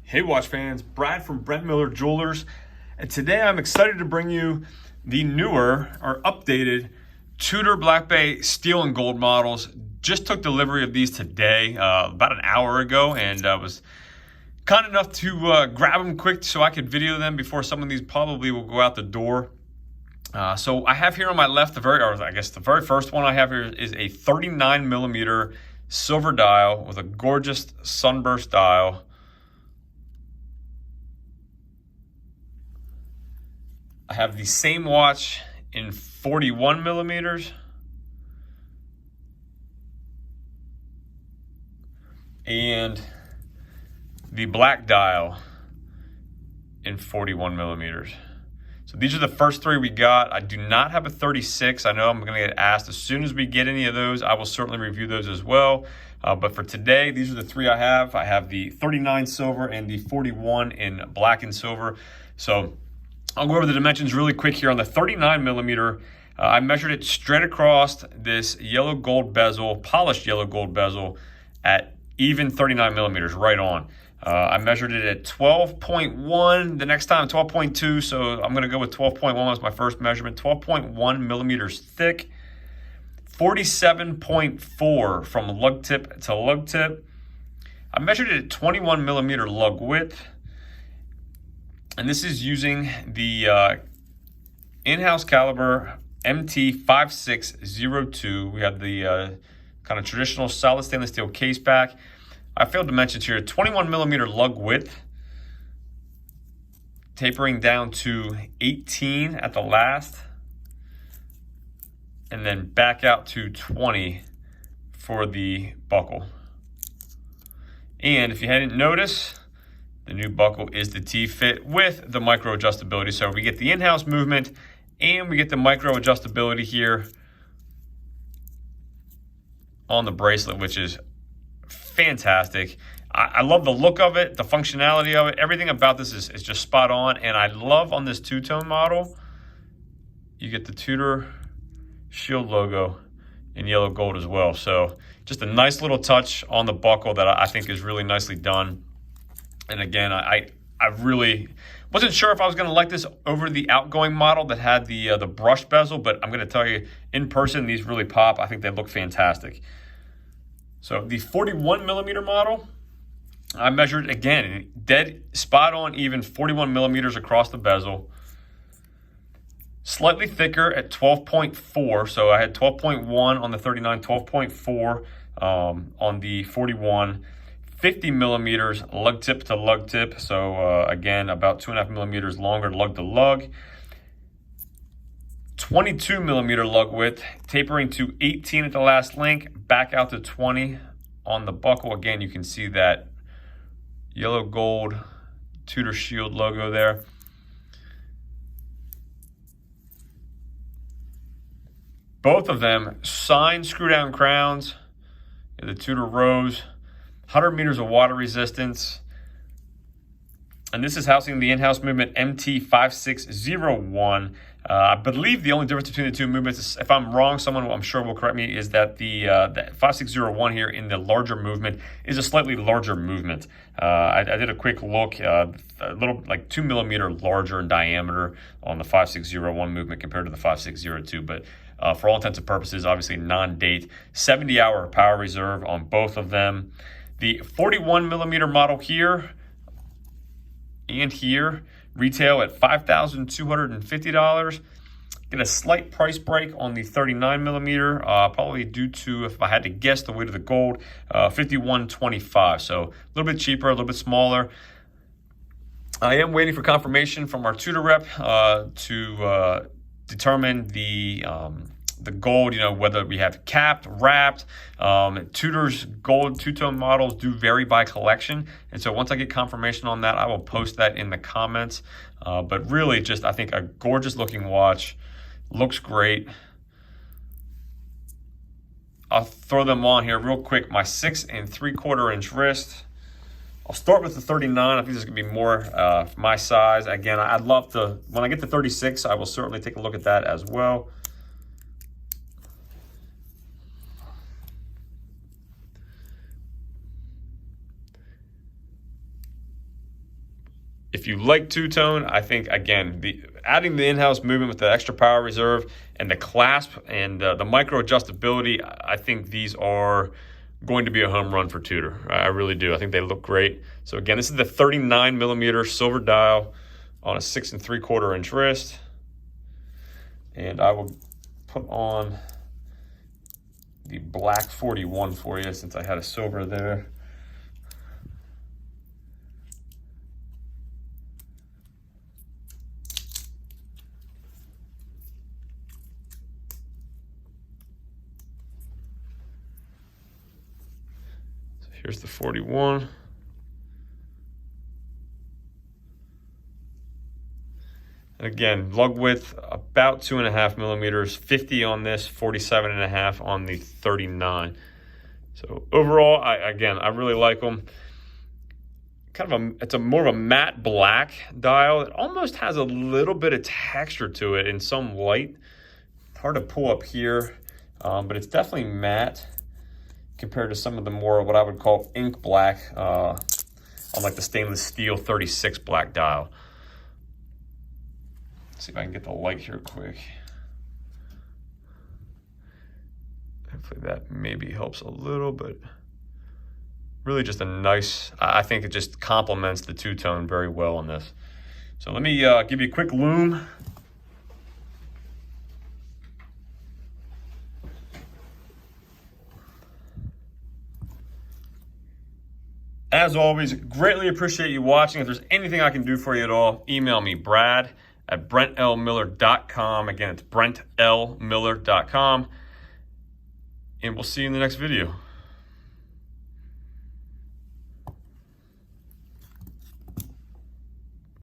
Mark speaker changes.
Speaker 1: Hey watch fans, Brad from Brent Miller Jewelers, and today I'm excited to bring you the newer or updated Tudor Black Bay steel and gold models. Just took delivery of these today, about an hour ago, and was kind enough to grab them quick so I could video them before some of these probably will go out the door. So I have here on my left, the very first one I have here is a 39 millimeter silver dial with a gorgeous sunburst dial. I have the same watch in 41 millimeters and the black dial in 41 millimeters. So these are the first three we got. I do not have a 36. I know I'm going to get asked as soon as we get any of those. I will certainly review those as well. But for today, these are the three I have. I have the 39 silver and the 41 in black and silver. So I'll go over the dimensions really quick here. On the 39 millimeter, I measured it straight across this yellow gold bezel, polished yellow gold bezel at even 39 millimeters, right on. I measured it at 12.1, the next time 12.2, so I'm going to go with 12.1 as my first measurement. 12.1 millimeters thick, 47.4 from lug tip to lug tip. I measured it at 21 millimeter lug width. And this is using the in-house caliber MT5602. We have the kind of traditional solid stainless steel case back. I failed to mention here, 21 millimeter lug width, tapering down to 18 at the last, and then back out to 20 for the buckle. And if you hadn't noticed, the new buckle is the T-fit with the micro adjustability. So we get the in-house movement and we get the micro adjustability here on the bracelet, which is fantastic. I love the look of it, the functionality of it. Everything about this is just spot on. And I love on this two-tone model, you get the Tudor Shield logo in yellow gold as well. So just a nice little touch on the buckle that I think is really nicely done. And again, I really wasn't sure if I was going to like this over the outgoing model that had the brush bezel, but I'm going to tell you, in person, these really pop. I think they look fantastic. So the 41 millimeter model, I measured, again, dead spot on even 41 millimeters across the bezel. Slightly thicker at 12.4. So I had 12.1 on the 39, 12.4 on the 41. 50 millimeters lug tip to lug tip. So again, about 2.5 millimeters longer lug to lug. 22 millimeter lug width, tapering to 18 at the last link, back out to 20 on the buckle. Again, you can see that yellow gold Tudor Shield logo there. Both of them signed screw down crowns, the Tudor Rose. 100 meters of water resistance. And this is housing the in-house movement MT5601. I believe the only difference between the two movements is, if I'm wrong, someone I'm sure will correct me, is that the 5601 here in the larger movement is a slightly larger movement. I did a quick look, a little like 2 millimeter larger in diameter on the 5601 movement compared to the 5602. But for all intents and purposes, obviously non-date, 70-hour power reserve on both of them. The 41 millimeter model here and here retail at $5,250. Get a slight price break on the 39 millimeter, probably due to, if I had to guess, the weight of the gold, $51.25. So a little bit cheaper, a little bit smaller. I am waiting for confirmation from our Tudor rep to determine the gold, whether we have capped, wrapped. Tudor's gold two-tone models do vary by collection. And so once I get confirmation on that, I will post that in the comments. But really just, I think, a gorgeous looking watch. Looks great. I'll throw them on here real quick. My 6 3/4 inch wrist. I'll start with the 39. I think this is going to be more my size. Again, I'd love to, when I get the 36, I will certainly take a look at that as well. If you like two-tone, I think, again, adding the in-house movement with the extra power reserve and the clasp and the micro adjustability, I think these are going to be a home run for Tudor. I really do. I think they look great. So again, this is the 39 millimeter silver dial on a 6 3/4 inch wrist. And I will put on the black 41 for you since I had a silver there. Here's the 41. And again, lug width about 2.5 millimeters, 50 on this, 47.5 on the 39. So overall, I really like them. It's more of a matte black dial. It almost has a little bit of texture to it in some light. Hard to pull up here, but it's definitely matte compared to some of the more what I would call ink black on like the stainless steel 36 black dial. Let's see if I can get the light here quick. Hopefully that maybe helps a little, but really just a nice, I think it just complements the two-tone very well on this. So let me give you a quick Lume. As always, greatly appreciate you watching. If there's anything I can do for you at all, email me, brad@brentlmiller.com. Again, it's brentlmiller.com. And we'll see you in the next video.